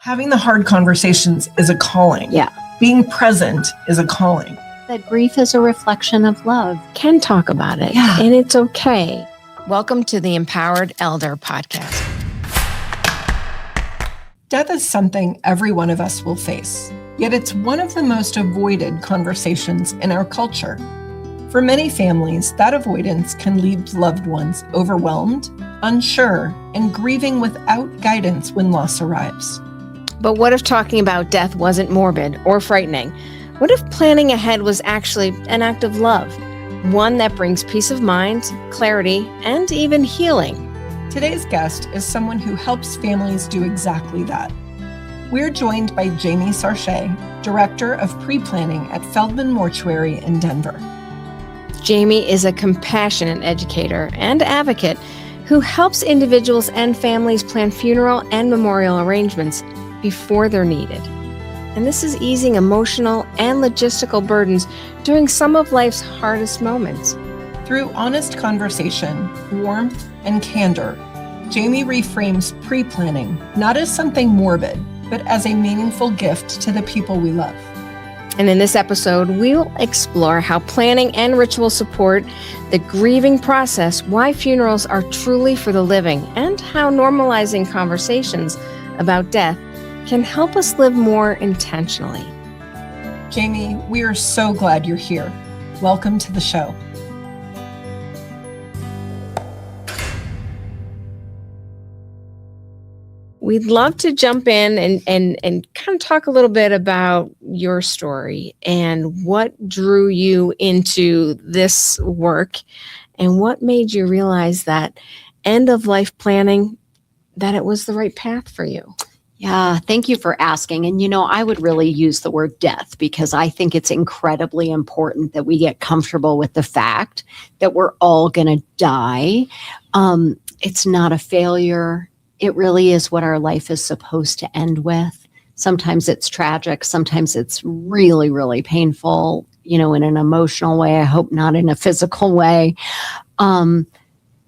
Having the hard conversations is a calling. Yeah. Being present is a calling. That grief is a reflection of love. Can talk about it. Yeah. And it's okay. Welcome to the Empowered Elder Podcast. Death is something every one of us will face, yet it's one of the most avoided conversations in our culture. For many families, that avoidance can leave loved ones overwhelmed, unsure, and grieving without guidance when loss arrives. But what if talking about death wasn't morbid or frightening? What if planning ahead was actually an act of love? One that brings peace of mind, clarity, and even healing. Today's guest is someone who helps families do exactly that. We're joined by Jamie Sarche, Director of Pre-Planning at Feldman Mortuary in Denver. Jamie is a compassionate educator and advocate who helps individuals and families plan funeral and memorial arrangements before they're needed. And this is easing emotional and logistical burdens during some of life's hardest moments. Through honest conversation, warmth, and candor, Jamie reframes pre-planning not as something morbid, but as a meaningful gift to the people we love. And in this episode, we'll explore how planning and ritual support the grieving process, why funerals are truly for the living, and how normalizing conversations about death can help us live more intentionally. Jamie, we are so glad you're here. Welcome to the show. We'd love to jump in and kind of talk a little bit about your story and what drew you into this work and what made you realize that end of life planning, that it was the right path for you. Yeah, thank you for asking. And I would really use the word death because I think it's incredibly important that we get comfortable with the fact that we're all going to die. It's not a failure. It really is what our life is supposed to end with. Sometimes it's tragic. Sometimes it's really, really painful, in an emotional way. I hope not in a physical way.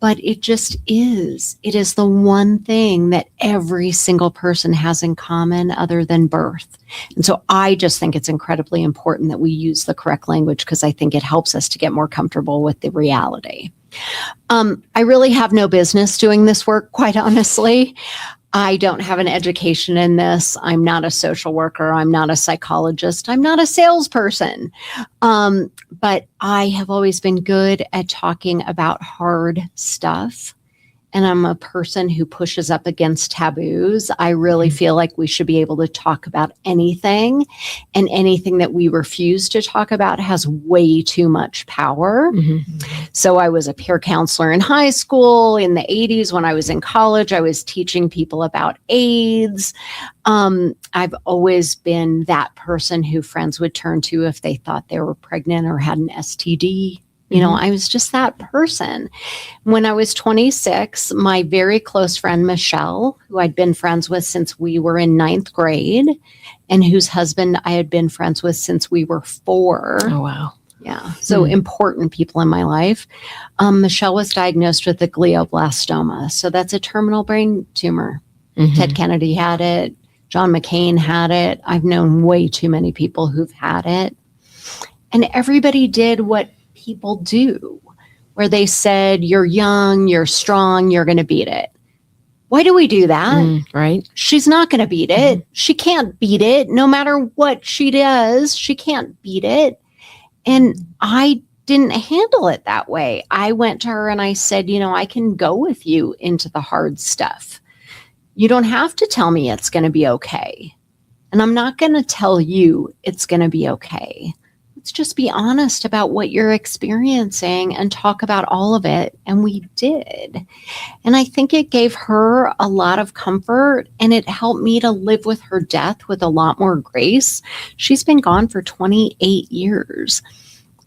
But it just is. It is the one thing that every single person has in common other than birth. And so I just think it's incredibly important that we use the correct language because I think it helps us to get more comfortable with the reality. I really have no business doing this work, quite honestly. I don't have an education in this. I'm not a social worker. I'm not a psychologist. I'm not a salesperson. But I have always been good at talking about hard stuff. And I'm a person who pushes up against taboos. I really feel like we should be able to talk about anything, and anything that we refuse to talk about has way too much power. Mm-hmm. So I was a peer counselor in high school. In the 80s, when I was in college, I was teaching people about AIDS. I've always been that person who friends would turn to if they thought they were pregnant or had an STD. I was just that person. When I was 26, my very close friend, Michelle, who I'd been friends with since we were in 9th grade, and whose husband I had been friends with since we were 4. Oh, wow. Yeah. So important people in my life. Michelle was diagnosed with a glioblastoma. So that's a terminal brain tumor. Mm-hmm. Ted Kennedy had it. John McCain had it. I've known way too many people who've had it. And everybody did what people do, where they said, you're young, you're strong, you're going to beat it. Why do we do that? Right. She's not going to beat it. She can't beat it. No matter what she does, she can't beat it. And I didn't handle it that way. I went to her and I said, I can go with you into the hard stuff. You don't have to tell me it's going to be okay. And I'm not going to tell you it's going to be okay. Let's just be honest about what you're experiencing and talk about all of it. And we did. And I think it gave her a lot of comfort, and it helped me to live with her death with a lot more grace. She's been gone for 28 years.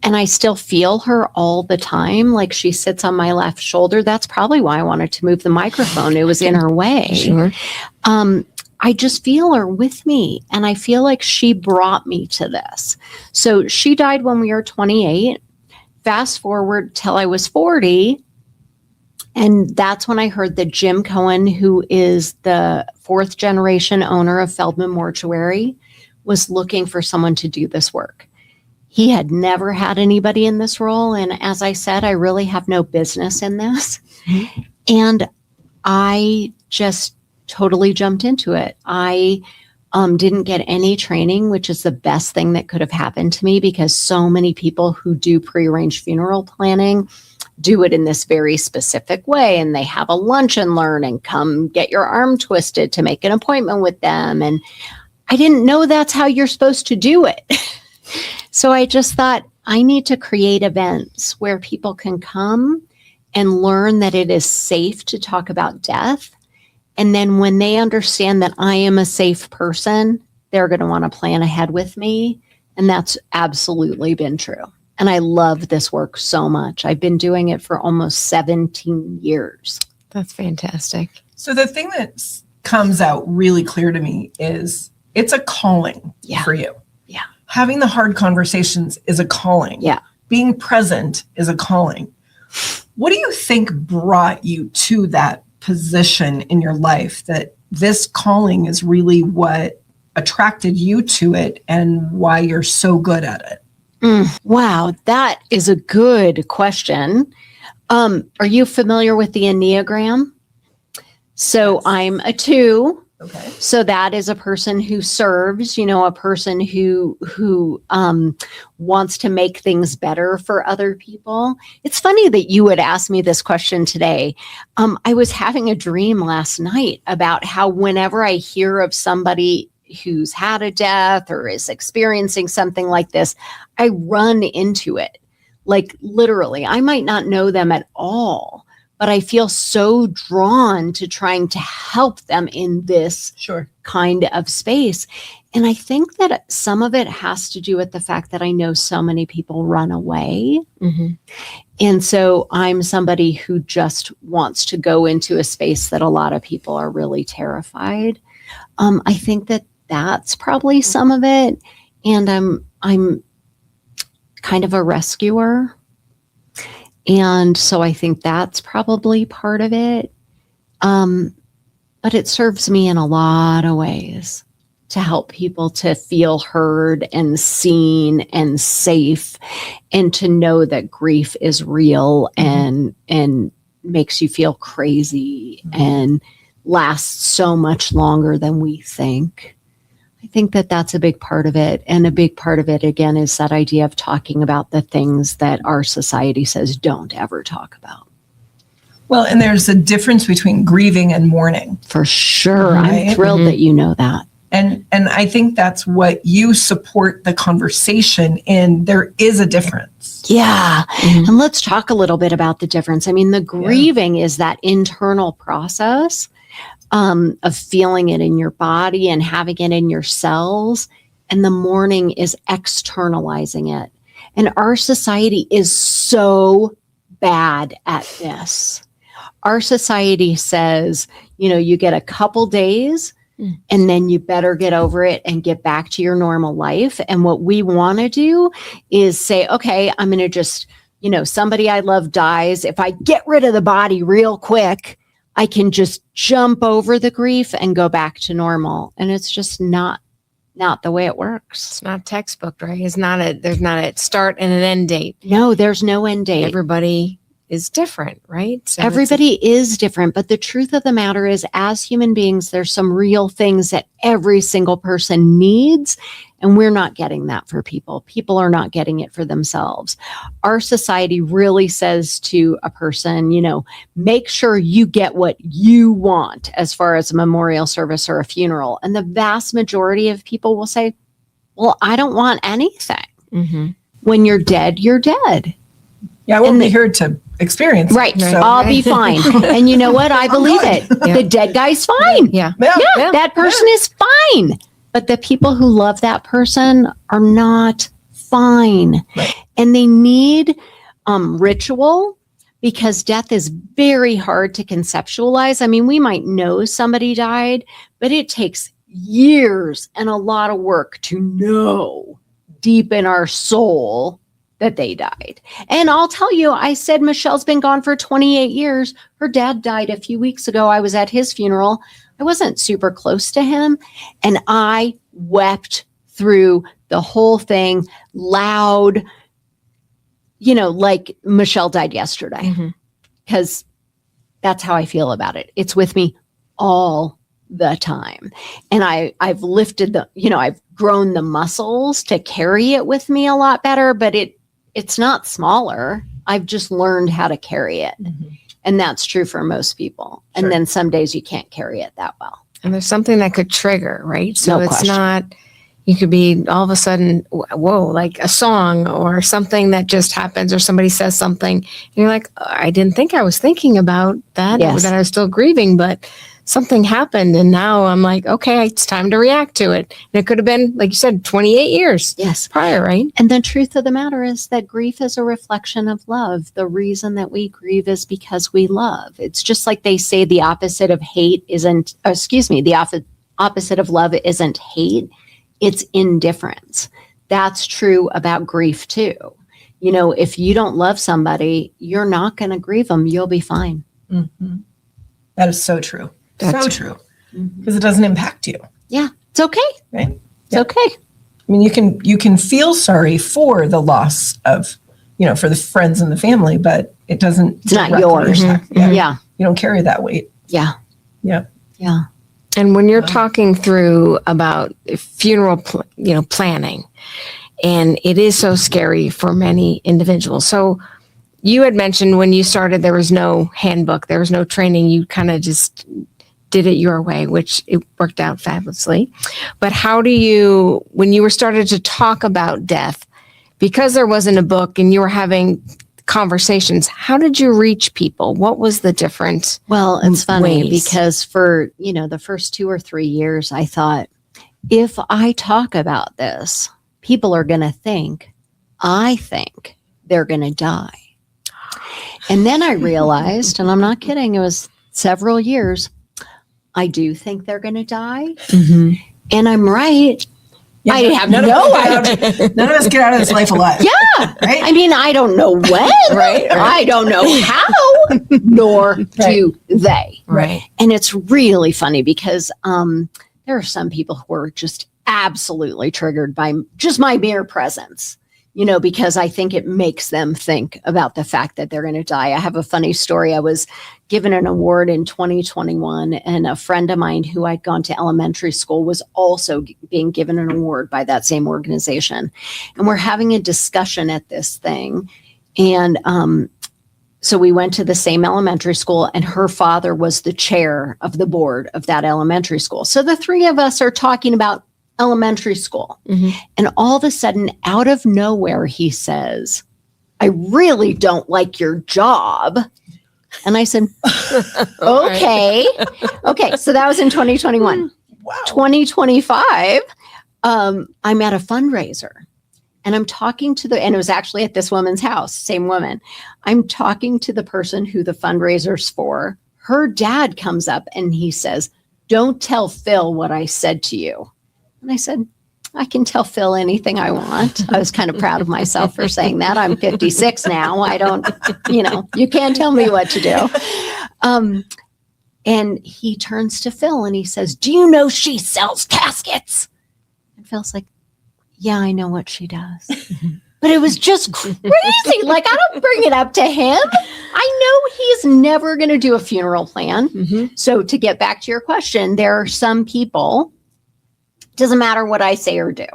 And I still feel her all the time. Like she sits on my left shoulder. That's probably why I wanted to move the microphone. It was in her way. Sure. I just feel her with me, and I feel like she brought me to this. So she died when we were 28. Fast forward till I was 40, And that's when I heard that Jim Cohen, who is the 4th generation owner of Feldman Mortuary, was looking for someone to do this work. He had never had anybody in this role. And as I said, I really have no business in this. Mm-hmm. And I just totally jumped into it. I didn't get any training, which is the best thing that could have happened to me, because so many people who do prearranged funeral planning do it in this very specific way. And they have a lunch and learn and come get your arm twisted to make an appointment with them. And I didn't know that's how you're supposed to do it. So I just thought, I need to create events where people can come and learn that it is safe to talk about death. And then when they understand that I am a safe person, they're going to want to plan ahead with me. And that's absolutely been true. And I love this work so much. I've been doing it for almost 17 years. That's fantastic. So the thing that comes out really clear to me is it's a calling for you. Yeah. Having the hard conversations is a calling. Yeah. Being present is a calling. What do you think brought you to that position in your life, that this calling is really what attracted you to it and why you're so good at it? Wow, that is a good question. Are you familiar with the Enneagram? So yes. I'm a 2. Okay. So that is a person who serves, a person who wants to make things better for other people. It's funny that you would ask me this question today. I was having a dream last night about how whenever I hear of somebody who's had a death or is experiencing something like this, I run into it. Like literally, I might not know them at all, but I feel so drawn to trying to help them in this kind of space. And I think that some of it has to do with the fact that I know so many people run away. Mm-hmm. And so I'm somebody who just wants to go into a space that a lot of people are really terrified. I think that that's probably some of it. And I'm kind of a rescuer. And so I think that's probably part of it. But it serves me in a lot of ways to help people to feel heard and seen and safe, and to know that grief is real and makes you feel crazy and lasts so much longer than we think. I think that that's a big part of it. And a big part of it, again, is that idea of talking about the things that our society says don't ever talk about. Well, and there's a difference between grieving and mourning. For sure. Right? I'm thrilled that you know that. And I think that's what you support the conversation in. There is a difference. Yeah. Mm-hmm. And let's talk a little bit about the difference. I mean, the grieving is that internal process of feeling it in your body and having it in your cells. And the mourning is externalizing it. And our society is so bad at this. Our society says, you get a couple days and then you better get over it and get back to your normal life. And what we want to do is say, okay, I'm going to just, somebody I love dies. If I get rid of the body real quick, I can just jump over the grief and go back to normal. And it's just not the way it works. It's not textbook, right? There's not a start and an end date. No, there's no end date. Everybody is different, right? So everybody is different. But the truth of the matter is, as human beings, there's some real things that every single person needs. And we're not getting that for people. People are not getting it for themselves. Our society really says to a person, make sure you get what you want as far as a memorial service or a funeral. And the vast majority of people will say, well, I don't want anything. Mm-hmm. When you're dead, you're dead. Yeah, I won't be here to experience it. Right. So. I'll be fine. And you know what? I believe it. Yeah. The dead guy's fine. Yeah. That person is fine. But the people who love that person are not fine. Right. And they need ritual, because death is very hard to conceptualize. I mean, we might know somebody died, but it takes years and a lot of work to know deep in our soul that they died. And I'll tell you, I said, Michelle's been gone for 28 years. Her dad died a few weeks ago. I was at his funeral. I wasn't super close to him. And I wept through the whole thing loud, like Michelle died yesterday, because that's how I feel about it. It's with me all the time. And I've lifted I've grown the muscles to carry it with me a lot better, but it's not smaller. I've just learned how to carry it. And that's true for most people. Sure. And then some days you can't carry it that well. And there's something that could trigger, right? So No it's question. not, you could be all of a sudden, whoa, like a song or something that just happens, or somebody says something. And you're like, I didn't think I was thinking about that, Yes. that I was still grieving, but something happened. And now I'm like, okay, it's time to react to it. And it could have been, like you said, 28 years Yes. prior, right? And the truth of the matter is that grief is a reflection of love. The reason that we grieve is because we love. It's just like they say the opposite of the opposite of love isn't hate. It's indifference. That's true about grief too. If you don't love somebody, you're not going to grieve them. You'll be fine. That is so true. That's so true. Because it doesn't impact you, Yeah, it's okay. right? It's okay. I mean, you can feel sorry for the loss of, for the friends and the family, but it doesn't. It's not directly yours. impact- Yeah. You don't carry that weight. Yeah. Yeah. Yeah. And when you're talking through about funeral, planning, and it is so scary for many individuals. So you had mentioned when you started, there was no handbook, there was no training. You kind of just did it your way, which it worked out fabulously. But how do you, when you were started to talk about death, because there wasn't a book and you were having conversations, how did you reach people? What was the difference? Well, it's funny ways? because for, the first 2 or 3 years, I thought, if I talk about this, people are going to think they're going to die. And then I realized, and I'm not kidding, it was several years, I do think they're going to die. And I'm right. Yeah, I have none of no us get out- None of us get out of this life alive. Yeah. Right? I mean, I don't know when. Right. I don't know how, nor do they. Right. And it's really funny because there are some people who are just absolutely triggered by just my mere presence, because I think it makes them think about the fact that they're going to die. I have a funny story. I was given an award in 2021, and a friend of mine who I'd gone to elementary school was also being given an award by that same organization. And we're having a discussion at this thing. And so we went to the same elementary school, and her father was the chair of the board of that elementary school. So the three of us are talking about elementary school. And all of a sudden, out of nowhere, he says, I really don't like your job. And I said, okay. Okay. So that was in 2021. Wow. 2025, I'm at a fundraiser. And I'm talking to and it was actually at this woman's house, same woman. I'm talking to the person who the fundraiser's for. Her dad comes up and he says, don't tell Phil what I said to you. And I said, I can tell Phil anything I want. I was kind of proud of myself for saying that. I'm 56 now. I don't, you can't tell me what to do. And he turns to Phil and he says, do you know she sells caskets? And Phil's like, yeah, I know what she does. But it was just crazy. Like, I don't bring it up to him. I know he's never going to do a funeral plan. So to get back to your question, there are some people, doesn't matter what I say or do.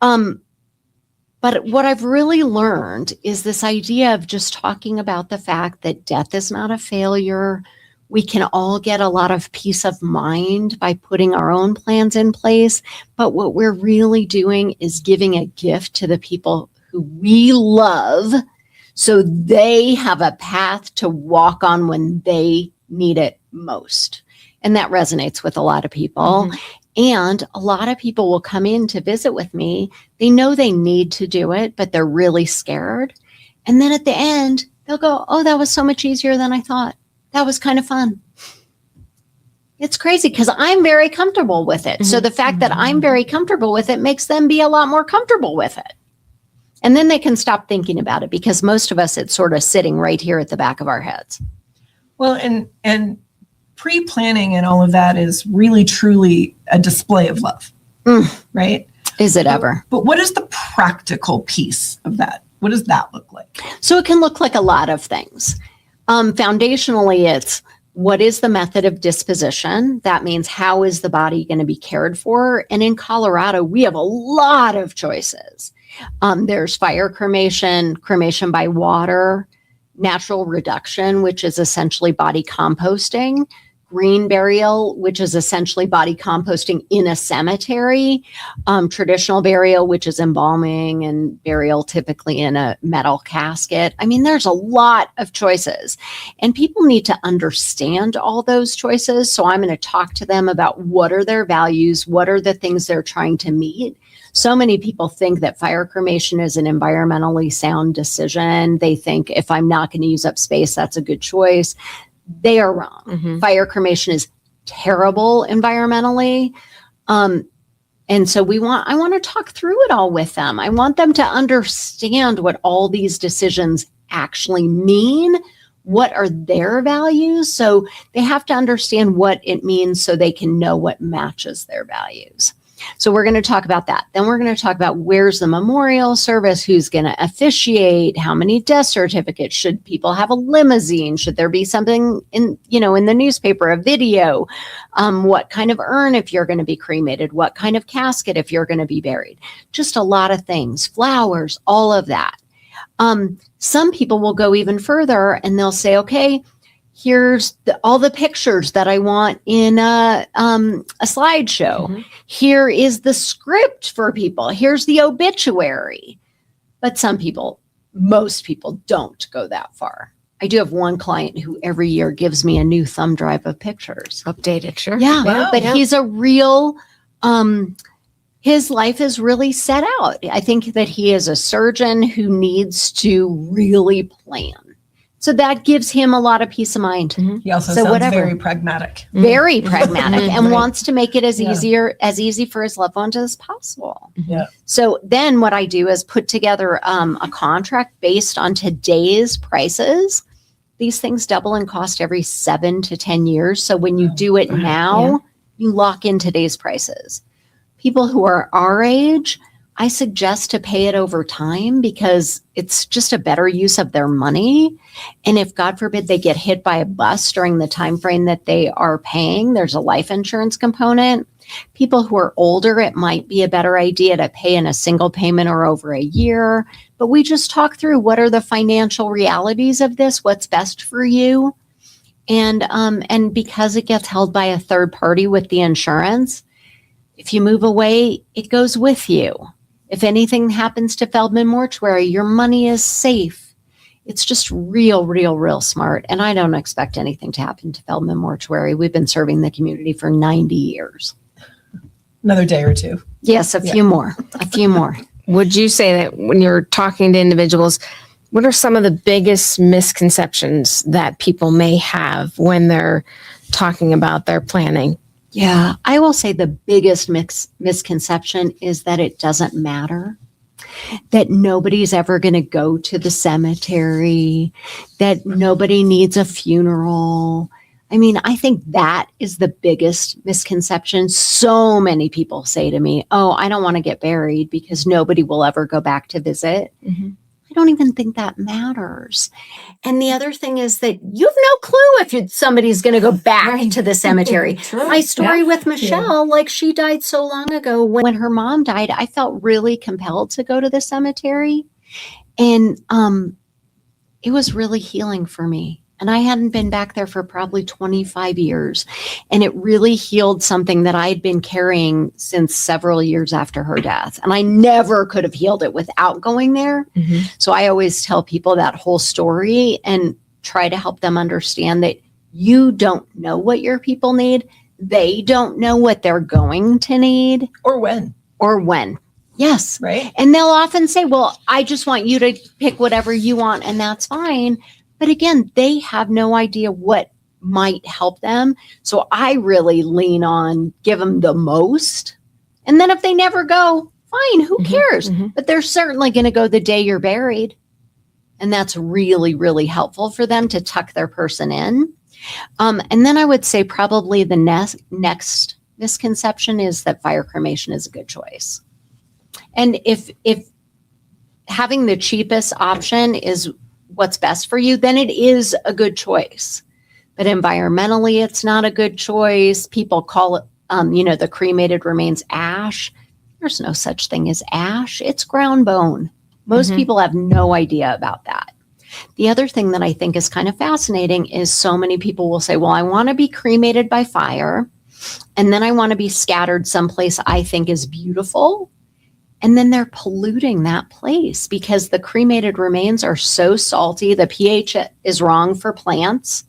But what I've really learned is this idea of just talking about the fact that death is not a failure. We can all get a lot of peace of mind by putting our own plans in place. But what we're really doing is giving a gift to the people who we love so they have a path to walk on when they need it most. And that resonates with a lot of people. And a lot of people will come in to visit with me. They know they need to do it, but they're really scared. And then at the end, they'll go, oh, that was so much easier than I thought. That was kind of fun. It's crazy because I'm very comfortable with it. So the fact that I'm very comfortable with it makes them be a lot more comfortable with it. And then they can stop thinking about it, because most of us, it's sort of sitting right here at the back of our heads. Well, and pre-planning and all of that is really truly a display of love, right? Is it ever? But what is the practical piece of that? What does that look like? So it can look like a lot of things. Foundationally, it's what is the method of disposition? That means how is the body going to be cared for? And in Colorado, we have a lot of choices. There's fire cremation, cremation by water, natural reduction, which is essentially body composting, green burial, which is essentially body composting in a cemetery, traditional burial, which is embalming and burial typically in a metal casket. I mean, there's a lot of choices, and people need to understand all those choices. So I'm going to talk to them about what are their values, what are the things they're trying to meet. So many people think that fire cremation is an environmentally sound decision. They think if I'm not going to use up space, that's a good choice. They are wrong. Mm-hmm. Fire cremation is terrible environmentally. And so I want to talk through it all with them. I want them to understand what all these decisions actually mean. What are their values? So they have to understand what it means so they can know what matches their values. So we're going to talk about that. Then we're going to talk about where's the memorial service, who's going to officiate, how many death certificates, should people have a limousine, should there be something in the newspaper, a video, what kind of urn if you're going to be cremated, what kind of casket if you're going to be buried, just a lot of things, flowers, all of that. Some people will go even further and they'll say, okay, here's all the pictures that I want in a slideshow. Mm-hmm. Here is the script for people. Here's the obituary. But most people don't go that far. I do have one client who every year gives me a new thumb drive of pictures. Updated, sure. Yeah, wow. But he's a real, his life is really set out. I think that he is a surgeon who needs to really plan. So that gives him a lot of peace of mind. Mm-hmm. He also sounds very pragmatic. Very pragmatic and wants to make it as easy for his loved ones as possible. Yeah. So then what I do is put together a contract based on today's prices. These things double in cost every 7 to 10 years. So when you do it now, you lock in today's prices. People who are our age, I suggest to pay it over time because it's just a better use of their money. And if, God forbid, they get hit by a bus during the time frame that they are paying, there's a life insurance component. People who are older, it might be a better idea to pay in a single payment or over a year. But we just talk through what are the financial realities of this, what's best for you. And because it gets held by a third party with the insurance, if you move away, it goes with you. If anything happens to Feldman Mortuary, your money is safe. It's just real smart. And I don't expect anything to happen to Feldman Mortuary. We've been serving the community for 90 years. Another day or two. Yes, a few more. Would you say that when you're talking to individuals, what are some of the biggest misconceptions that people may have when they're talking about their planning? Yeah, I will say the biggest misconception is that it doesn't matter, that nobody's ever going to go to the cemetery, that nobody needs a funeral. I mean, I think that is the biggest misconception. So many people say to me, oh, I don't want to get buried because nobody will ever go back to visit. Mm-hmm. I don't even think that matters. And the other thing is that you have no clue if somebody's going to go back to the cemetery. My story with Michelle, like she died so long ago. When her mom died, I felt really compelled to go to the cemetery. And it was really healing for me. And I hadn't been back there for probably 25 years. And it really healed something that I had been carrying since several years after her death. And I never could have healed it without going there. Mm-hmm. So I always tell people that whole story and try to help them understand that you don't know what your people need. They don't know what they're going to need. Or when. Yes. Right. And they'll often say, well, I just want you to pick whatever you want and that's fine. But again, they have no idea what might help them. So I really lean on give them the most. And then if they never go, Fine, who cares? mhm. But they're certainly going to go the day you're buried. And that's really, really helpful for them to tuck their person in. And then I would say probably the next misconception is that fire cremation is a good choice. And if having the cheapest option is what's best for you, then it is a good choice. But environmentally, it's not a good choice. People call it, the cremated remains ash. There's no such thing as ash. It's ground bone. Most people have no idea about that. The other thing that I think is kind of fascinating is so many people will say, well, I want to be cremated by fire, and then I want to be scattered someplace I think is beautiful. And then they're polluting that place because the cremated remains are so salty. The pH is wrong for plants.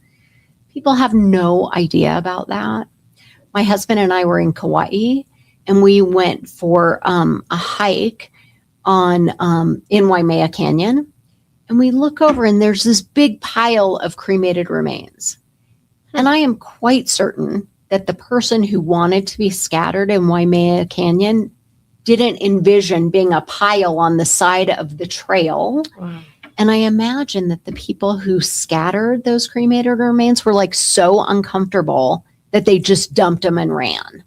People have no idea about that. My husband and I were in Kauai, and we went for a hike in Waimea Canyon. And we look over and there's this big pile of cremated remains. And I am quite certain that the person who wanted to be scattered in Waimea Canyon didn't envision being a pile on the side of the trail. Wow. And I imagine that the people who scattered those cremated remains were like so uncomfortable that they just dumped them and ran.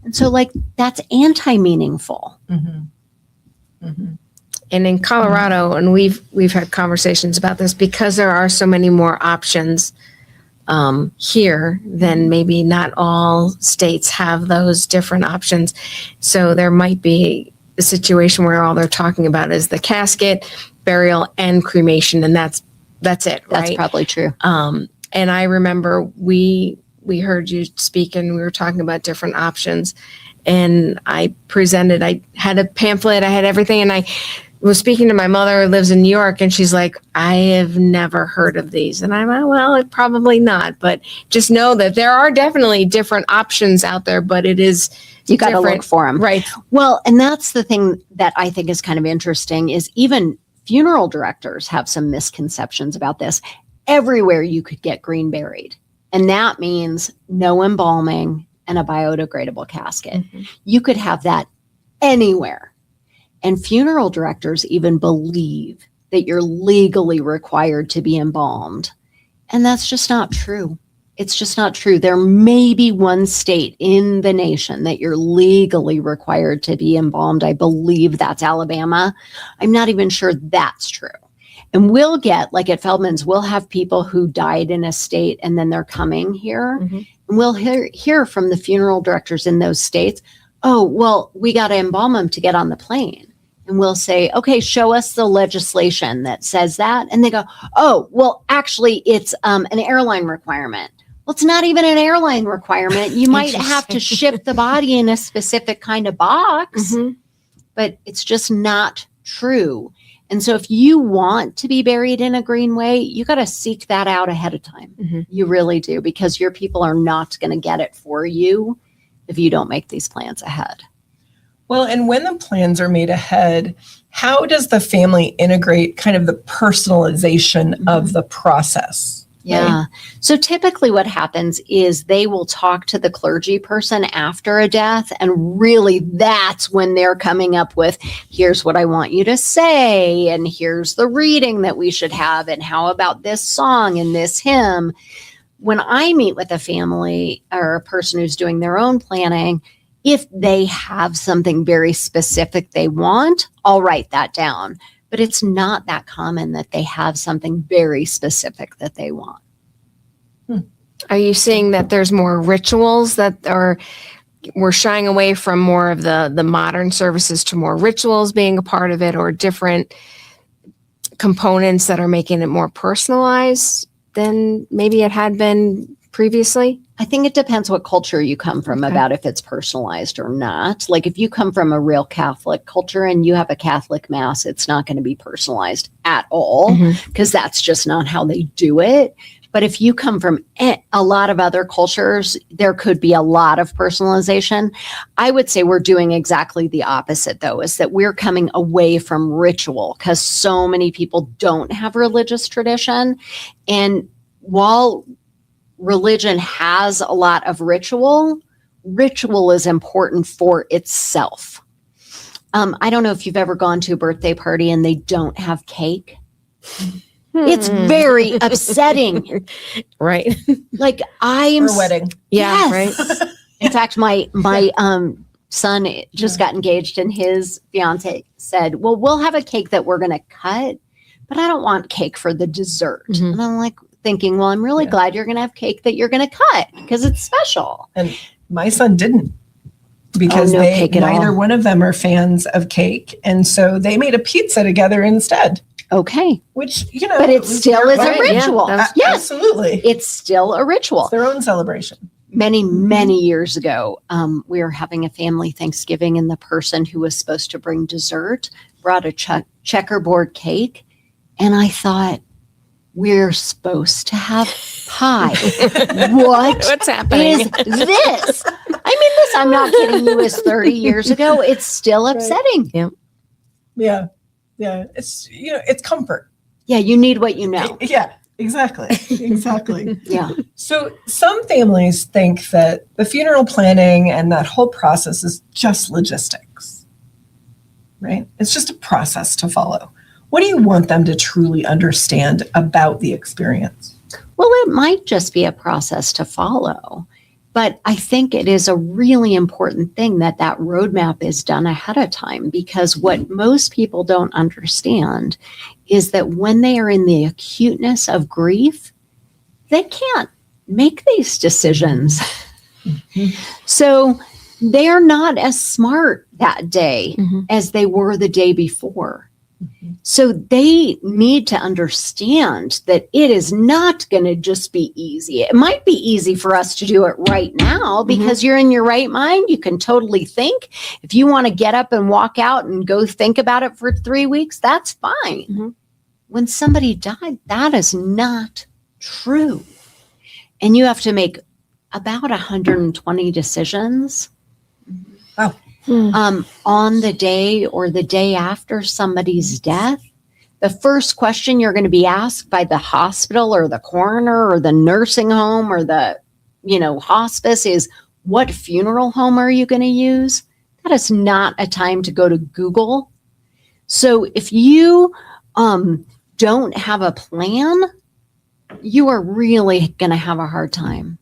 And so that's anti-meaningful. Mm-hmm. Mm-hmm. And in Colorado, and we've had conversations about this, because there are so many more options here, then maybe not all states have those different options. So there might be a situation where all they're talking about is the casket, burial, and cremation, and that's it, right? That's probably true. And I remember we heard you speak, and we were talking about different options. And I had a pamphlet, I had everything, and I was speaking to my mother who lives in New York, and she's like, I have never heard of these. And I'm like, well, probably not, but just know that there are definitely different options out there, but it is you got to look for them. Right. Well, and that's the thing that I think is kind of interesting is even funeral directors have some misconceptions about this. Everywhere you could get green buried. And that means no embalming and a biodegradable casket. Mm-hmm. You could have that anywhere. And funeral directors even believe that you're legally required to be embalmed. And that's just not true. It's just not true. There may be one state in the nation that you're legally required to be embalmed. I believe that's Alabama. I'm not even sure that's true. And we'll get, like at Feldman's, we'll have people who died in a state and then they're coming here. Mm-hmm. And we'll hear from the funeral directors in those states, oh, well, we got to embalm them to get on the plane. And we'll say, okay, show us the legislation that says that. And they go, oh, well, actually, it's an airline requirement. Well, it's not even an airline requirement. You might have to ship the body in a specific kind of box, but it's just not true. And so if you want to be buried in a green way, you got to seek that out ahead of time. Mm-hmm. You really do, because your people are not going to get it for you if you don't make these plans ahead. Well, and when the plans are made ahead, how does the family integrate kind of the personalization of the process? Yeah. Right? So typically what happens is they will talk to the clergy person after a death, and really that's when they're coming up with, here's what I want you to say, and here's the reading that we should have, and how about this song and this hymn. When I meet with a family or a person who's doing their own planning, if they have something very specific they want, I'll write that down. But it's not that common that they have something very specific that they want. Are you seeing that there's more rituals that we're shying away from more of the modern services to more rituals being a part of it, or different components that are making it more personalized than maybe it had been previously? I think it depends what culture you come from about if it's personalized or not. Like if you come from a real Catholic culture and you have a Catholic mass, it's not going to be personalized at all, because that's just not how they do it. But if you come from a lot of other cultures, there could be a lot of personalization. I would say we're doing exactly the opposite, though, is that we're coming away from ritual, because so many people don't have religious tradition. And while religion has a lot of ritual is important for itself. I don't know if you've ever gone to a birthday party and they don't have cake. It's very upsetting. Right. Like I'm Or wedding. Yeah. Yes. Right. In fact, my son just got engaged, and his fiance said, "Well, we'll have a cake that we're going to cut, but I don't want cake for the dessert." Mhm. And I'm like thinking, "Well, I'm really glad you're going to have cake that you're going to cut because it's special." And my son didn't, because no cake at neither all. one of them are fans of cake. And so they made a pizza together instead, Okay, which, but it still is a Right, yeah, ritual. that was- Yes, Absolutely. it's still a ritual. It's their own celebration. Many years ago, we were having a family Thanksgiving, and the person who was supposed to bring dessert brought a checkerboard cake. And I thought, we're supposed to have pie. What's happening? Is this? I mean, this, I'm not kidding you, is 30 years ago. It's still upsetting. Yeah. Yeah. It's, it's comfort. Yeah, you need what you know. Yeah, exactly. Exactly. Yeah. So some families think that the funeral planning and that whole process is just logistics, right? It's just a process to follow. What do you want them to truly understand about the experience? Well, it might just be a process to follow, but I think it is a really important thing that that roadmap is done ahead of time, because what most people don't understand is that when they are in the acuteness of grief, they can't make these decisions. So they are not as smart that day as they were the day before. So they need to understand that it is not going to just be easy. It might be easy for us to do it right now because you're in your right mind. You can totally think. If you want to get up and walk out and go think about it for 3 weeks, that's fine. When somebody died, that is not true. And you have to make about 120 decisions. Wow. On the day or the day after somebody's death. The first question you're going to be asked by the hospital or the coroner or the nursing home or the, hospice is, what funeral home are you going to use? That is not a time to go to Google. So if you don't have a plan, you are really going to have a hard time.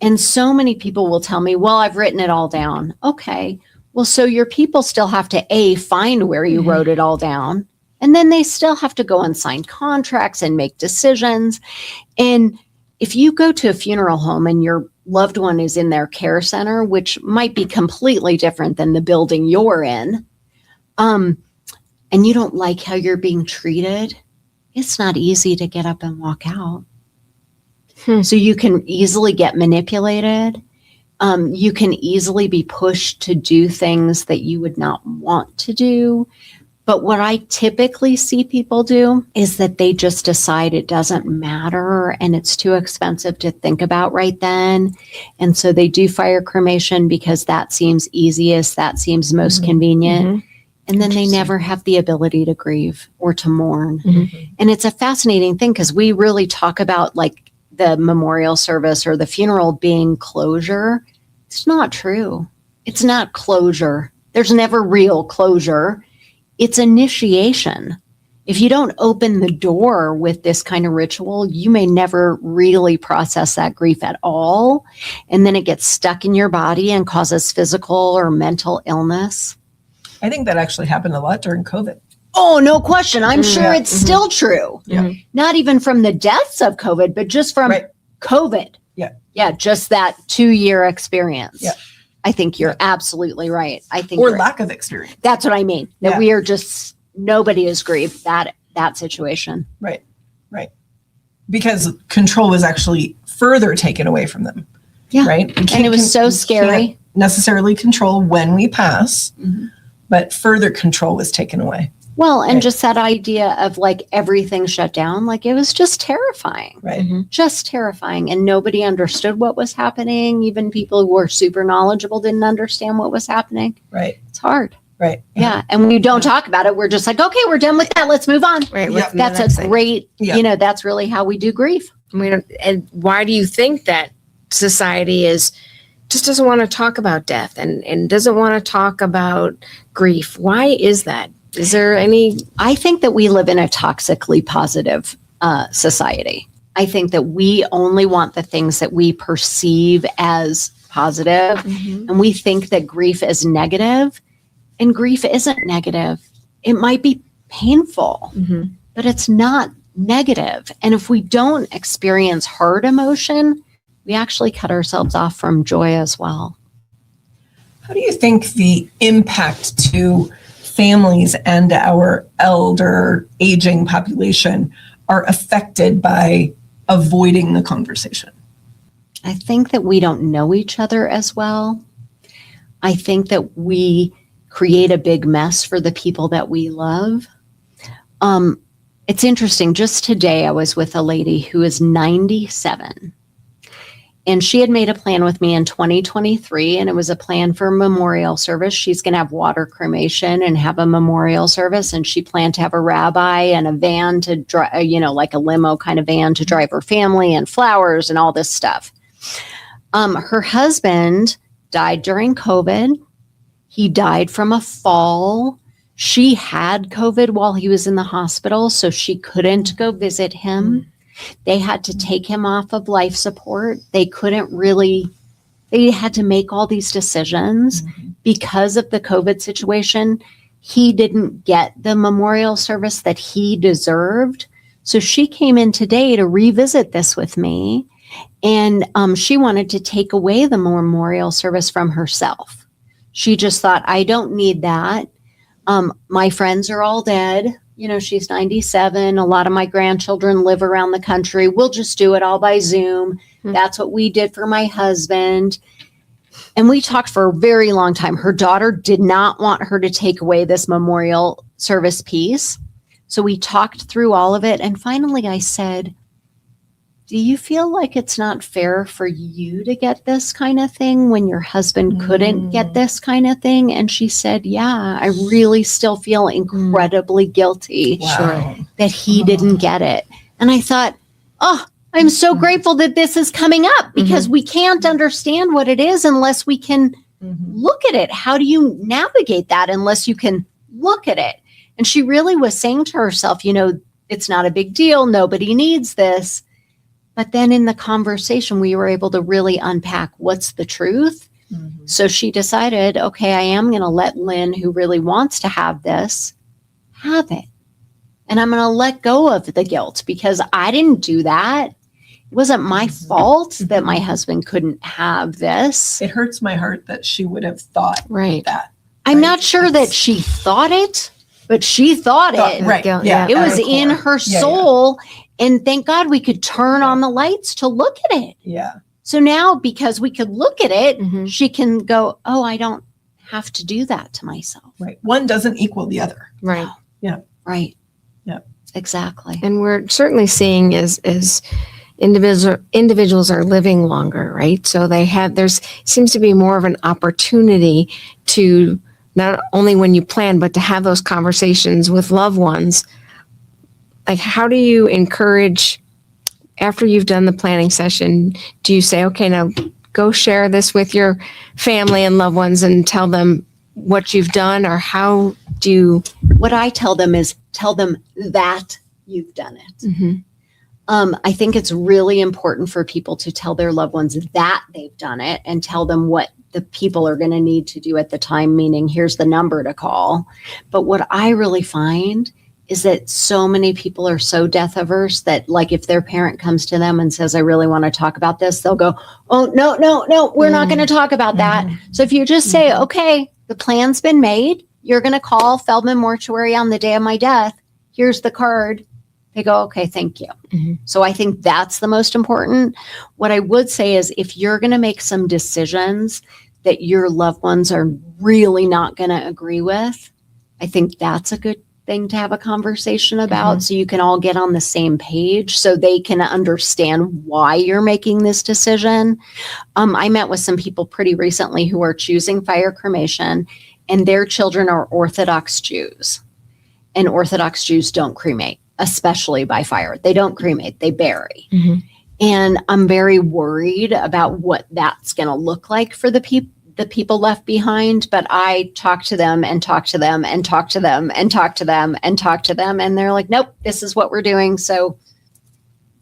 And so many people will tell me, well, I've written it all down. Okay. Well, so your people still have to find where you wrote it all down. And then they still have to go and sign contracts and make decisions. And if you go to a funeral home and your loved one is in their care center, which might be completely different than the building you're in, and you don't like how you're being treated, it's not easy to get up and walk out. So you can easily get manipulated. You can easily be pushed to do things that you would not want to do. But what I typically see people do is that they just decide it doesn't matter and it's too expensive to think about right then. And so they do fire cremation because that seems easiest, that seems most convenient. And then they never have the ability to grieve or to mourn. And it's a fascinating thing because we really talk about like the memorial service or the funeral being closure. It's not true. It's not closure. There's never real closure. It's initiation. If you don't open the door with this kind of ritual, you may never really process that grief at all. And then it gets stuck in your body and causes physical or mental illness. I think that actually happened a lot during COVID. Oh, no question. I'm sure it's still true. Yeah. Not even from the deaths of COVID, but just from COVID. Yeah. Yeah, just that 2-year experience. Yeah. I think you're absolutely right. I think Or you're lack of experience. That's what I mean. That Yeah. we are just, nobody is grieved that situation. Right. Because control was actually further taken away from them. Yeah. Right. And it was so scary. Can't necessarily control when we pass, but further control was taken away. Well, and Right. just that idea of like everything shut down, like it was just terrifying. Right. Just terrifying. And nobody understood what was happening. Even people who were super knowledgeable didn't understand what was happening. Right. It's hard. Right. Yeah. And when we don't talk about it, we're just like, okay, we're done with that. Let's move on. Right. Yeah. That's a great, Yeah. that's really how we do grief. And why do you think that society is just doesn't want to talk about death and doesn't want to talk about grief. Why is that? Is there any? I think that we live in a toxically positive society. I think that we only want the things that we perceive as positive, and we think that grief is negative, and grief isn't negative. It might be painful, but it's not negative. And if we don't experience hard emotion, we actually cut ourselves off from joy as well. How do you think the impact to families and our elder aging population are affected by avoiding the conversation? I think that we don't know each other as well. I think that we create a big mess for the people that we love. It's interesting. Just today, I was with a lady who is 97. And she had made a plan with me in 2023, and it was a plan for a memorial service. She's going to have water cremation and have a memorial service. And she planned to have a rabbi and a van to drive, like a limo kind of van to drive her family and flowers and all this stuff. Her husband died during COVID. He died from a fall. She had COVID while he was in the hospital, so she couldn't go visit him. They had to take him off of life support. They had to make all these decisions because of the COVID situation. He didn't get the memorial service that he deserved. So she came in today to revisit this with me. And she wanted to take away the memorial service from herself. She just thought, I don't need that. My friends are all dead. She's 97. A lot of my grandchildren live around the country. We'll just do it all by Zoom. That's what we did for my husband. And we talked for a very long time. Her daughter did not want her to take away this memorial service piece. So we talked through all of it. And finally I said, do you feel like it's not fair for you to get this kind of thing when your husband couldn't get this kind of thing? And she said, yeah, I really still feel incredibly guilty that he didn't get it. And I thought, oh, I'm so grateful that this is coming up because we can't understand what it is unless we can look at it. How do you navigate that unless you can look at it? And she really was saying to herself, it's not a big deal. Nobody needs this. But then in the conversation, we were able to really unpack what's the truth. So she decided, okay, I am going to let Lynn, who really wants to have this, have it. And I'm going to let go of the guilt because I didn't do that. It wasn't my fault that my husband couldn't have this. It hurts my heart that she would have thought that. I'm not sure that she thought it, but she thought it. Right. Yeah. It was in her soul. And thank God we could turn on the lights to look at it. Yeah. So now because we could look at it, she can go, oh, I don't have to do that to myself. Right. One doesn't equal the other. Right. No. Yeah. Right. Yeah. Exactly. And we're certainly seeing as individuals are living longer, right? So there's seems to be more of an opportunity to not only when you plan, but to have those conversations with loved ones. Like, how do you encourage, after you've done the planning session, do you say, okay, now go share this with your family and loved ones and tell them what you've done? Or how do you? What I tell them is tell them that you've done it. I think it's really important for people to tell their loved ones that they've done it and tell them what the people are going to need to do at the time, meaning here's the number to call. But what I really find is that so many people are so death averse that, like, if their parent comes to them and says, I really want to talk about this, they'll go, oh, no, we're not going to talk about that. So if you just say, okay, the plan's been made, you're going to call Feldman Mortuary on the day of my death. Here's the card. They go, okay, thank you. So I think that's the most important. What I would say is if you're going to make some decisions that your loved ones are really not going to agree with, I think that's a good thing to have a conversation about so you can all get on the same page so they can understand why you're making this decision. I met with some people pretty recently who are choosing fire cremation, and their children are Orthodox Jews. And Orthodox Jews don't cremate, especially by fire. They don't cremate, they bury. And I'm very worried about what that's going to look like for the people left behind. But I talk to them and talk to them and talk to them and talk to them and talk to them. And they're like, nope, this is what we're doing. So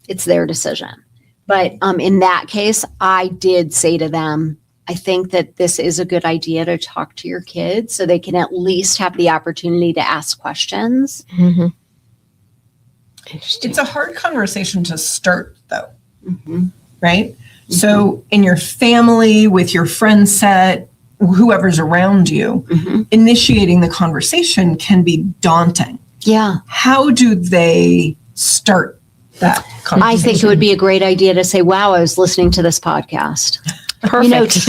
it's their decision. But in that case, I did say to them, I think that this is a good idea to talk to your kids so they can at least have the opportunity to ask questions. Mm-hmm. Interesting. It's a hard conversation to start, though, right? Mm-hmm. So in your family, with your friend set, whoever's around you, initiating the conversation can be daunting. Yeah. How do they start that conversation? I think it would be a great idea to say, wow, I was listening to this podcast. Perfect.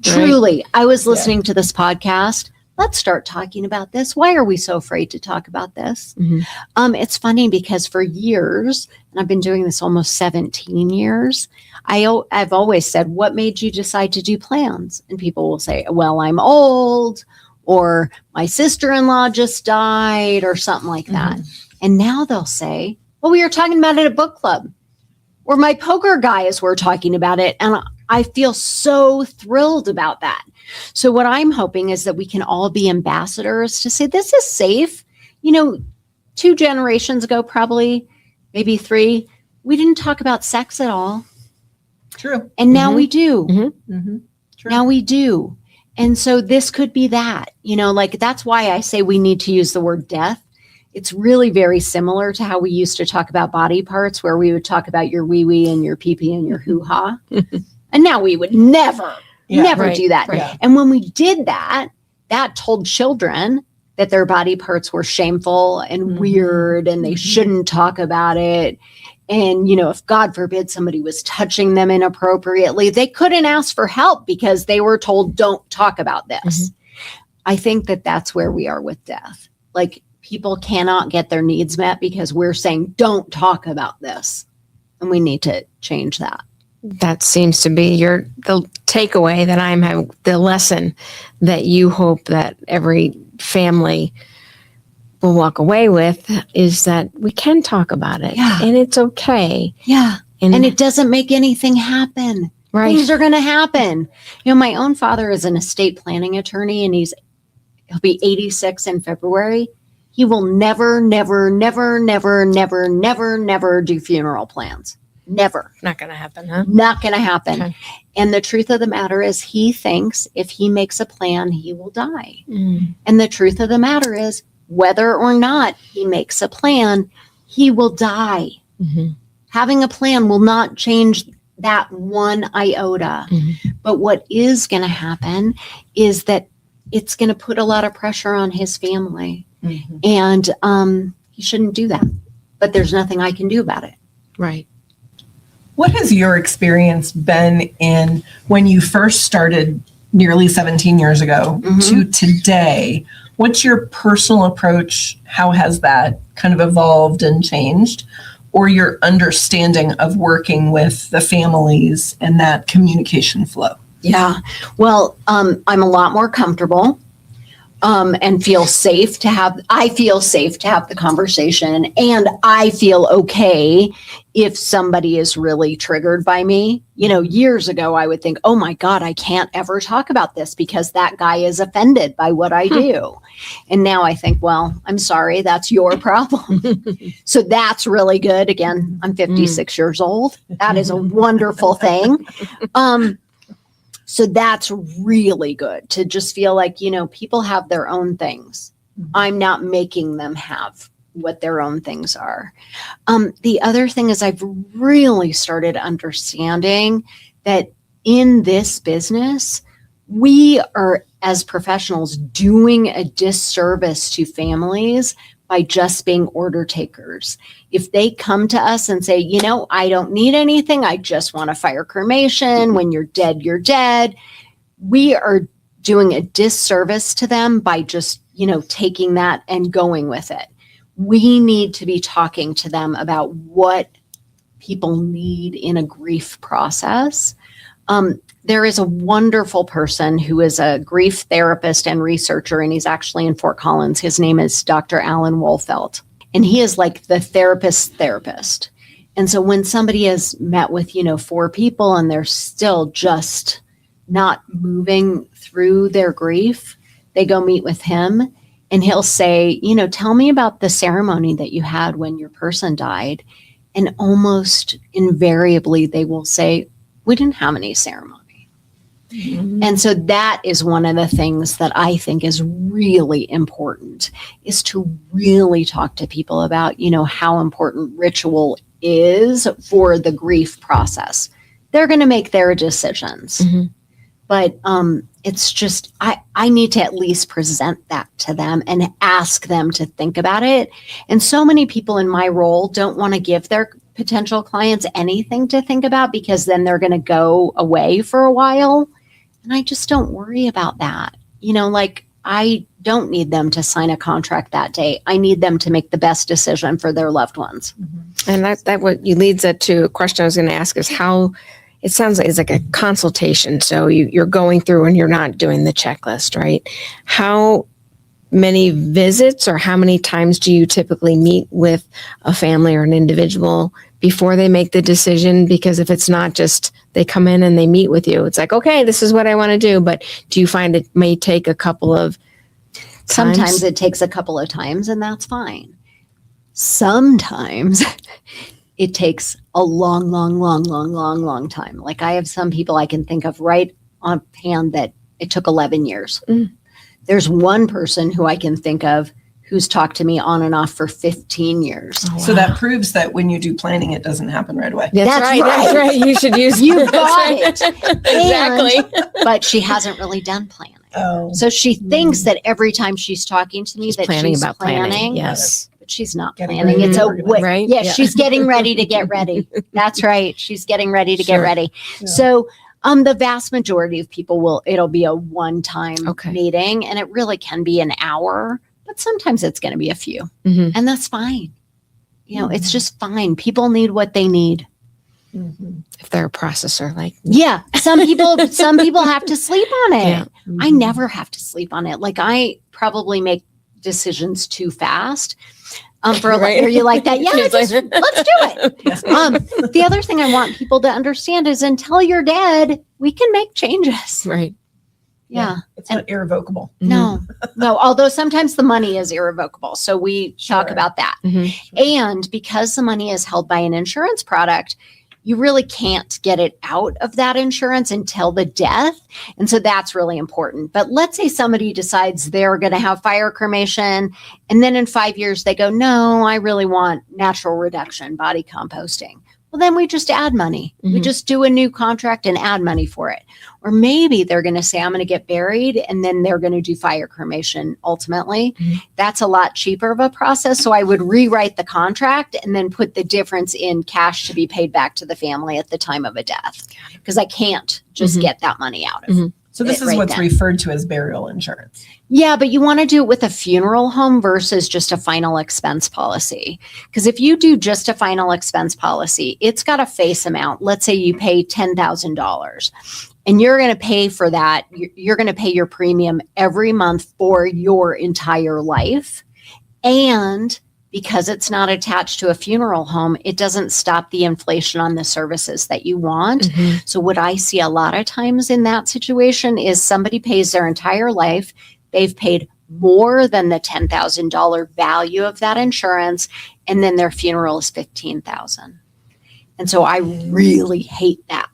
Truly, I was listening to this podcast. Let's start talking about this. Why are we so afraid to talk about this? It's funny because for years, and I've been doing this almost 17 years, I've always said, what made you decide to do plans? And people will say, well, I'm old, or my sister-in-law just died, or something like that. And now they'll say, well, we were talking about it at book club, or my poker guys were talking about it. And I feel so thrilled about that. So what I'm hoping is that we can all be ambassadors to say, this is safe. 2 generations ago, probably, maybe 3, we didn't talk about sex at all. True. And now we do. True. Now we do. And so this could be that, that's why I say we need to use the word death. It's really very similar to how we used to talk about body parts, where we would talk about your wee-wee and your pee-pee and your hoo-ha. And now we would never do that. Right. And when we did that, that told children that their body parts were shameful and weird and they shouldn't talk about it. And, if God forbid somebody was touching them inappropriately, they couldn't ask for help because they were told, don't talk about this. I think that that's where we are with death. Like, people cannot get their needs met because we're saying, don't talk about this. And we need to change that. That seems to be the takeaway that I'm having, the lesson that you hope that every family will walk away with, is that we can talk about it. Yeah. And it's okay. Yeah. And it doesn't make anything happen. Right. Things are going to happen. My own father is an estate planning attorney, and he'll be 86 in February. He will never, never, never, never, never, never, never do funeral plans. Never. Not going to happen, huh? Not going to happen. Okay. And the truth of the matter is, he thinks if he makes a plan, he will die. Mm. And the truth of the matter is, whether or not he makes a plan, he will die. Mm-hmm. Having a plan will not change that one iota. Mm-hmm. But what is going to happen is that it's going to put a lot of pressure on his family. And he shouldn't do that. But there's nothing I can do about it. Right. What has your experience been in when you first started nearly 17 years ago to today? What's your personal approach? How has that kind of evolved and changed? Or your understanding of working with the families and that communication flow? Yeah. Well, I'm a lot more comfortable and feel safe to have the conversation. And I feel okay if somebody is really triggered by me. Years ago, I would think, oh my God, I can't ever talk about this because that guy is offended by what I do. And now I think, well, I'm sorry, that's your problem. So that's really good. Again, I'm 56 years old. That is a wonderful thing. So that's really good to just feel like, people have their own things. I'm not making them have what their own things are. The other thing is, I've really started understanding that in this business, we are, as professionals, doing a disservice to families by just being order takers. If they come to us and say, I don't need anything, I just want to fire cremation. When you're dead, you're dead. We are doing a disservice to them by just, taking that and going with it. We need to be talking to them about what people need in a grief process. There is a wonderful person who is a grief therapist and researcher, and he's actually in Fort Collins. His name is Dr. Alan Wolfelt, and he is like the therapist's therapist. And so when somebody has met with, 4 people and they're still just not moving through their grief, they go meet with him and he'll say, tell me about the ceremony that you had when your person died. And almost invariably they will say, we didn't have any ceremony. Mm-hmm. And so that is one of the things that I think is really important, is to really talk to people about, how important ritual is for the grief process. They're going to make their decisions. Mm-hmm. But it's just, I need to at least present that to them and ask them to think about it. And so many people in my role don't want to give their potential clients anything to think about, because then they're going to go away for a while. And I just don't worry about that. I don't need them to sign a contract that day. I need them to make the best decision for their loved ones. Mm-hmm. And that what you leads that to a question I was going to ask, is how it sounds like it's like a consultation. So you're going through and you're not doing the checklist, right? How many visits or how many times do you typically meet with a family or an individual before they make the decision? Because if it's not just they come in and they meet with you, it's like, okay, this is what I want to do. But do you find it may take a couple of times? Sometimes it takes a couple of times, and that's fine. Sometimes it takes a long time. Like I have some people I can think of right on hand that it took 11 years. Mm. There's one person who I can think of who's talked to me on and off for 15 years. Oh, wow. So that proves that when you do planning, it doesn't happen right away. That's right. That's right. You should use You got it. Exactly. But she hasn't really done planning. Oh. So she thinks that every time she's talking to me she's that planning she's about planning. Yes. But she's not Getting planning. ready It's to a get way. Right? Yeah, Yeah. she's getting ready to get ready. That's right. She's getting ready to get Sure. ready. Yeah. So the vast majority of people it'll be a one-time meeting, and it really can be an hour, but sometimes it's going to be a few, and that's fine. It's just fine. People need what they need. Mm-hmm. If they're a processor, like some people have to sleep on it. Yeah. Mm-hmm. I never have to sleep on it. Like I probably make decisions too fast. For Right. are you like that? Yeah, She's let's do it. Yes. The other thing I want people to understand is until you're dead, we can make changes. right. Yeah. It's not irrevocable. No. Although sometimes the money is irrevocable. So we talk about that. Mm-hmm. And because the money is held by an insurance product, you really can't get it out of that insurance until the death. And so that's really important. But let's say somebody decides they're going to have fire cremation, and then in 5 years they go, no, I really want natural reduction, body composting. Well, then we just add money. Mm-hmm. We just do a new contract and add money for it. Or maybe they're going to say, I'm going to get buried, and then they're going to do fire cremation ultimately. Mm-hmm. That's a lot cheaper of a process. So I would rewrite the contract and then put the difference in cash to be paid back to the family at the time of a death, because I can't just get that money out of it. So this is what's referred to as burial insurance. Yeah, but you want to do it with a funeral home versus just a final expense policy. Because if you do just a final expense policy, it's got a face amount. Let's say you pay $10,000 and you're going to pay for that. You're going to pay your premium every month for your entire life. And because it's not attached to a funeral home, it doesn't stop the inflation on the services that you want. Mm-hmm. So what I see a lot of times in that situation is somebody pays their entire life. They've paid more than the $10,000 value of that insurance, and then their funeral is $15,000. And so I really hate that.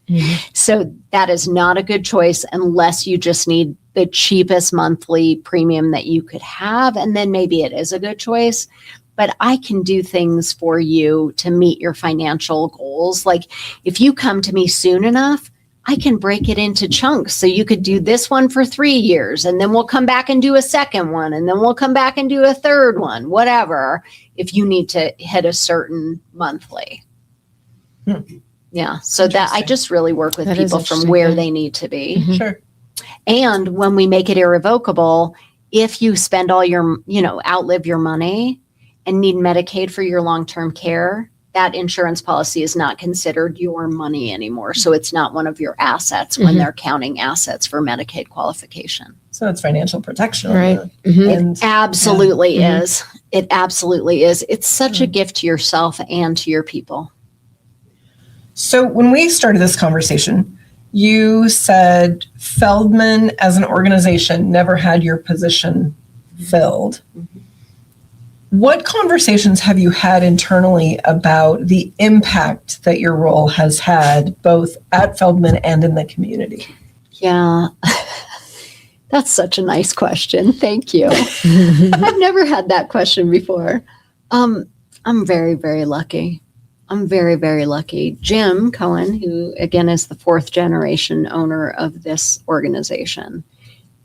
Mm-hmm. So that is not a good choice unless you just need the cheapest monthly premium that you could have. And then maybe it is a good choice. But I can do things for you to meet your financial goals. Like if you come to me soon enough, I can break it into chunks. So you could do this one for 3 years, and then we'll come back and do a second one, and then we'll come back and do a third one, whatever, if you need to hit a certain monthly. Yeah. So that I just really work with people from where they need to be. Mm-hmm. Sure. And when we make it irrevocable, if you spend all your, outlive your money and need Medicaid for your long-term care, that insurance policy is not considered your money anymore. So it's not one of your assets when they're counting assets for Medicaid qualification. So it's financial protection. Right. It absolutely is. It absolutely is. It's such a gift to yourself and to your people. So when we started this conversation, you said Feldman as an organization never had your position filled. Mm-hmm. What conversations have you had internally about the impact that your role has had both at Feldman and in the community? Yeah, that's such a nice question. Thank you. I've never had that question before. I'm very, very lucky. I'm very, very lucky. Jim Cohen, who again is the 4th generation owner of this organization,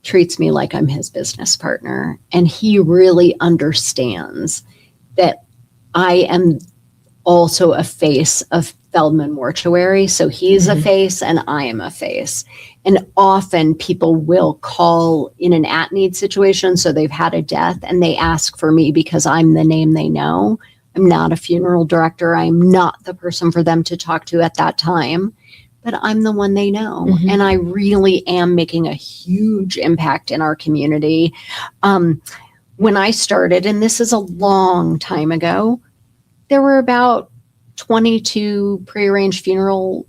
treats me like I'm his business partner. And he really understands that I am also a face of Feldman Mortuary. So he's a face and I am a face. And often people will call in an at-need situation. So they've had a death and they ask for me because I'm the name they know. I'm not a funeral director. I'm not the person for them to talk to at that time, but I'm the one they know. Mm-hmm. And I really am making a huge impact in our community. When I started, and this is a long time ago, there were about 22 prearranged funerals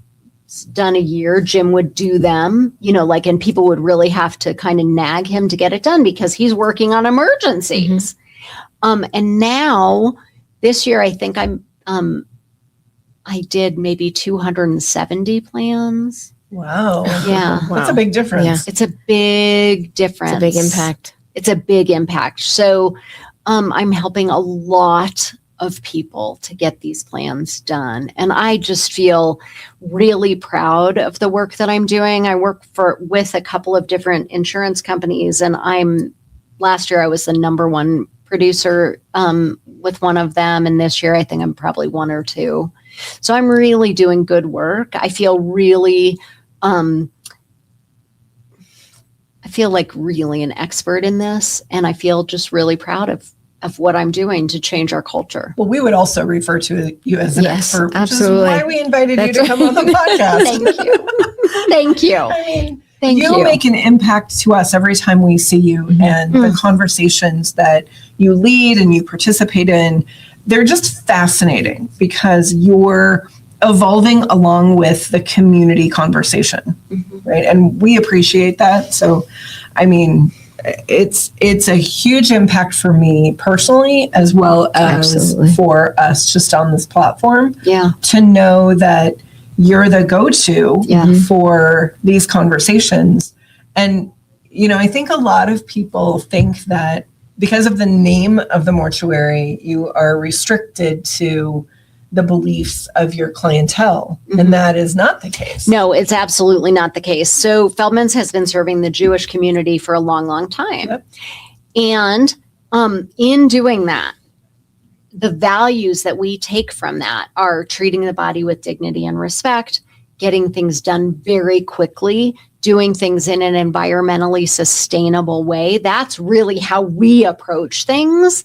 done a year. Jim would do them, and people would really have to kind of nag him to get it done because he's working on emergencies. Mm-hmm. And now this year, I think I did maybe 270 plans. Wow. Yeah. Wow. That's a big difference. Yeah. It's a big difference. It's a big impact. It's a big impact. So I'm helping a lot of people to get these plans done. And I just feel really proud of the work that I'm doing. I work with a couple of different insurance companies, and last year I was the number 1 producer with one of them. And this year I think I'm probably 1 or 2. So I'm really doing good work. I feel really, I feel like really an expert in this. And I feel just really proud of what I'm doing to change our culture. Well, we would also refer to you as an expert, absolutely. Which is why we invited you to come on the podcast. Thank you. Thank you. I mean, Thank you. You make an impact to us every time we see you, and the conversations that you lead and you participate in, they're just fascinating because you're evolving along with the community conversation, right? And we appreciate that. So, I mean, it's a huge impact for me personally, as well as for us just on this platform. Yeah. To know that you're the go-to for these conversations. And, I think a lot of people think that because of the name of the mortuary, you are restricted to the beliefs of your clientele. And that is not the case. No, it's absolutely not the case. So Feldman's has been serving the Jewish community for a long, long time. Yep. And in doing that, the values that we take from that are treating the body with dignity and respect, getting things done very quickly, doing things in an environmentally sustainable way. That's really how we approach things.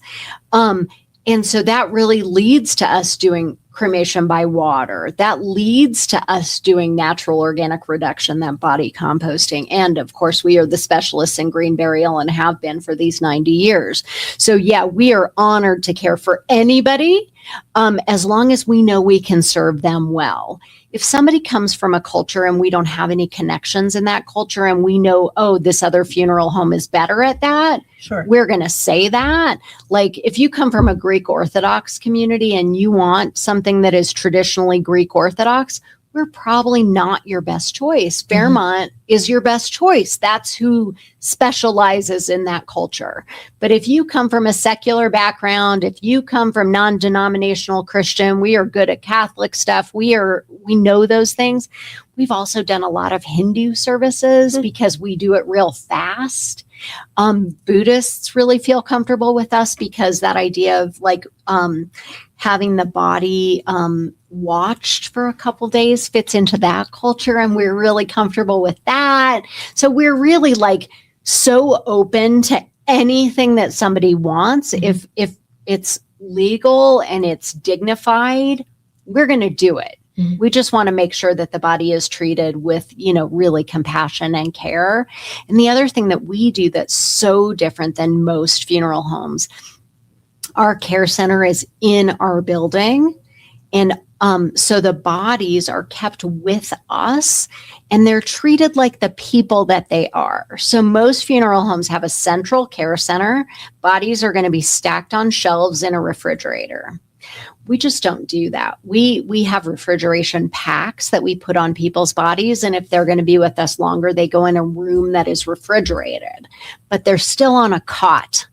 And so that really leads to us doing cremation by water. That leads to us doing natural organic reduction, that body composting. And of course, we are the specialists in green burial and have been for these 90 years. So yeah, we are honored to care for anybody as long as we know we can serve them well. If somebody comes from a culture and we don't have any connections in that culture and we know, oh, this other funeral home is better at that, we're going to say that. Like if you come from a Greek Orthodox community and you want something that is traditionally Greek Orthodox, we're probably not your best choice. Fairmont is your best choice. That's who specializes in that culture. But if you come from a secular background, if you come from non-denominational Christian, we are good at Catholic stuff. We know those things. We've also done a lot of Hindu services because we do it real fast. Buddhists really feel comfortable with us because that idea of having the body watched for a couple days fits into that culture, and we're really comfortable with that. So we're really so open to anything that somebody wants. If it's legal and it's dignified, we're going to do it. We just want to make sure that the body is treated with, really compassion and care. And the other thing that we do that's so different than most funeral homes, Our care center is in our building. And so the bodies are kept with us and they're treated like the people that they are. So most funeral homes have a central care center. Bodies are going to be stacked on shelves in a refrigerator. We just don't do that. We have refrigeration packs that we put on people's bodies. And if they're going to be with us longer, they go in a room that is refrigerated, but they're still on a cot.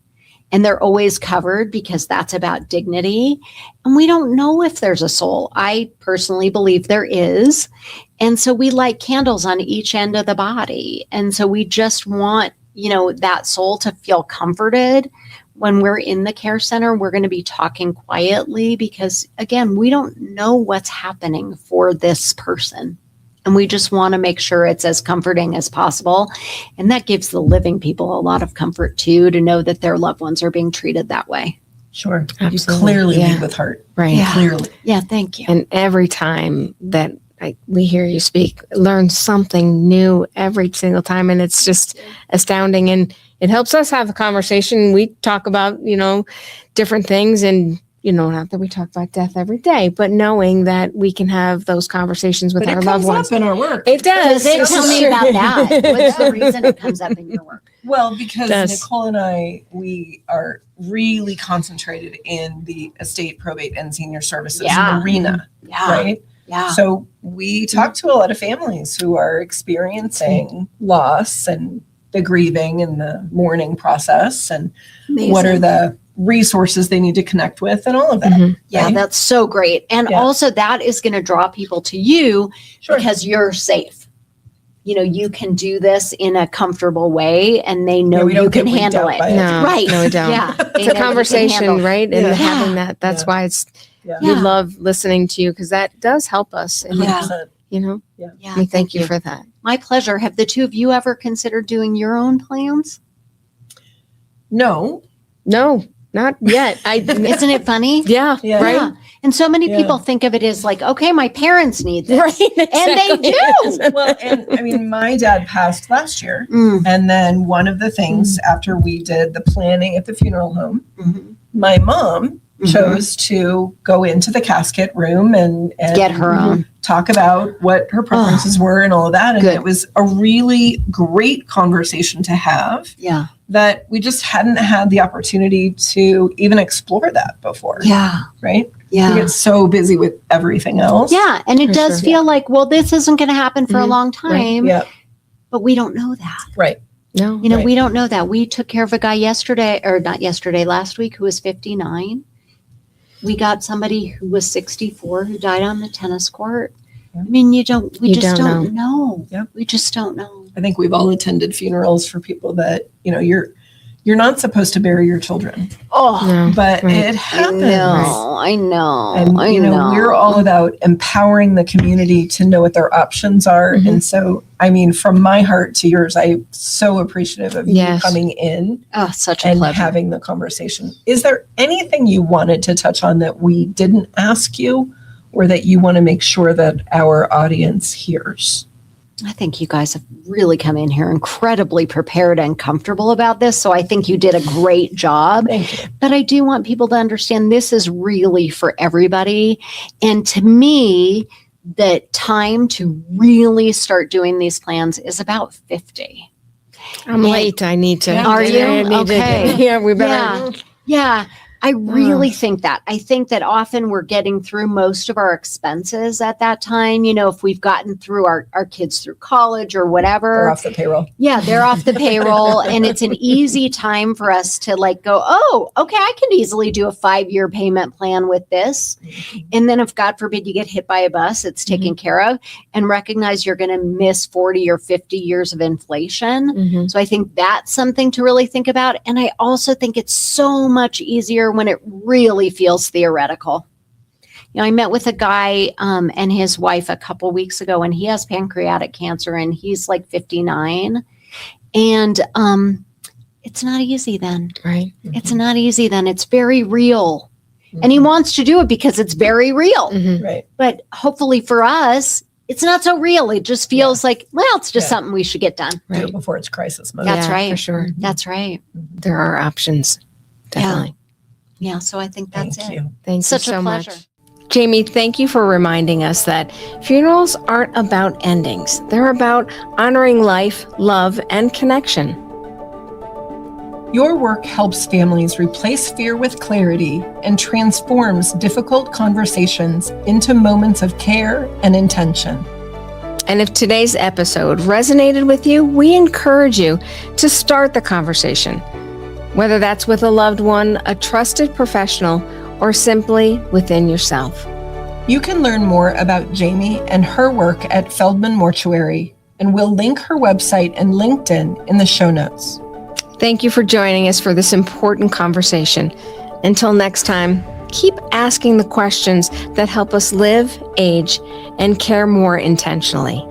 And they're always covered because that's about dignity. And we don't know if there's a soul. I personally believe there is. And so we light candles on each end of the body. And so we just want, that soul to feel comforted. When we're in the care center, we're going to be talking quietly because, again, we don't know what's happening for this person. And we just want to make sure it's as comforting as possible. And that gives the living people a lot of comfort, too, to know that their loved ones are being treated that way. Sure. Absolutely. You clearly lead with heart. Right. Yeah. Clearly. Yeah, thank you. And every time that we hear you speak, learn something new every single time. And it's just astounding. And it helps us have a conversation. We talk about, different things and, not that we talk about death every day, but knowing that we can have those conversations with But our it loved comes ones. up in our work. It does. Tell me about that. What's the reason it comes up in your work? Well, because Does. Nicole and I, we are really concentrated in the estate, probate, and senior services Yeah. arena, Yeah. right? Yeah. So we talk to a lot of families who are experiencing loss and the grieving and the mourning process and what are the resources they need to connect with and all of that. Mhm. Yeah, right? that's so great. And Yeah. also that is going to draw people to you Sure. because you're safe. You can do this in a comfortable way and they know we don't you can get wigged handle out it. by it. No, Right. no, we don't. Yeah. They It's know a you can conversation, handle- right? And Yeah. having that, that's Yeah. why it's, Yeah. we Yeah. love listening to you because that does help us. And, Yeah. 100%. Yeah, we thank you for that. My pleasure. Have the two of you ever considered doing your own plans? No. No, not yet. Isn't it funny? Yeah, Yeah. right. Yeah. And so many Yeah. people think of it as like, okay, my parents need this. Right. And they do. Well, and I mean, my dad passed last year. Mm, And then one of the things after we did the planning at the funeral home, mhm. my mom Mhm. chose to go into the casket room and Get her own. talk about what her preferences were and all of that. And Good. it was a really great conversation to have Yeah. that we just hadn't had the opportunity to even explore that before. Yeah. Right? We Yeah. get so busy with everything else. Yeah. And it For does sure. feel like, well, this isn't going to happen for a Mhm. long time, Yeah. but we don't know that. Right. No. Right. We don't know that. We took care of a guy last week, who was 59. We got somebody who was 64 who died on the tennis court. Yeah. I mean, we You just don't don't know. Yep. We just don't know. I think we've all attended funerals for people that, you're not supposed to bury your children, Oh, No. but Right. it I happens. know. I know. And I know. we're all about empowering the community to know what their options are. Mhm. And so, I mean, from my heart to yours, I'm so appreciative of Yes. you coming in Oh, such a and pleasure. having the conversation. Is there anything you wanted to touch on that we didn't ask you, or that you want to make sure that our audience hears? I think you guys have really come in here incredibly prepared and comfortable about this. So I think you did a great job. Thank you. But I do want people to understand this is really for everybody. And to me, the time to really start doing these plans is about 50. I'm late. I need to. Yeah. Are you? I need to- Okay. yeah, we better. Yeah. I really think that. I think that often we're getting through most of our expenses at that time. If we've gotten through our kids through college or whatever. They're off the payroll. Yeah, they're off the payroll. And it's an easy time for us to go, oh, okay, I can easily do a 5-year payment plan with this. And then if God forbid you get hit by a bus, it's taken care of, and recognize you're going to miss 40 or 50 years of inflation. Mhm. So I think that's something to really think about. And I also think it's so much easier when it really feels theoretical. I met with a guy and his wife a couple weeks ago, and he has pancreatic cancer, and he's like 59. And it's not easy then. Right. It's not easy then. It's very real. And he wants to do it because it's very real. Mhm. Right. But hopefully for us, it's not so real. It just feels like, well, it's just Yeah. something we should get done. Do Right. it before it's crisis mode. That's Yeah, right. For sure. That's right. There are options. Definitely. Yeah, so I think that's Thank it. you. Thank Such you a so pleasure. much. Jamie, thank you for reminding us that funerals aren't about endings. They're about honoring life, love, and connection. Your work helps families replace fear with clarity and transforms difficult conversations into moments of care and intention. And if today's episode resonated with you, we encourage you to start the conversation, whether that's with a loved one, a trusted professional, or simply within yourself. You can learn more about Jamie and her work at Feldman Mortuary, and we'll link her website and LinkedIn in the show notes. Thank you for joining us for this important conversation. Until next time, keep asking the questions that help us live, age, and care more intentionally.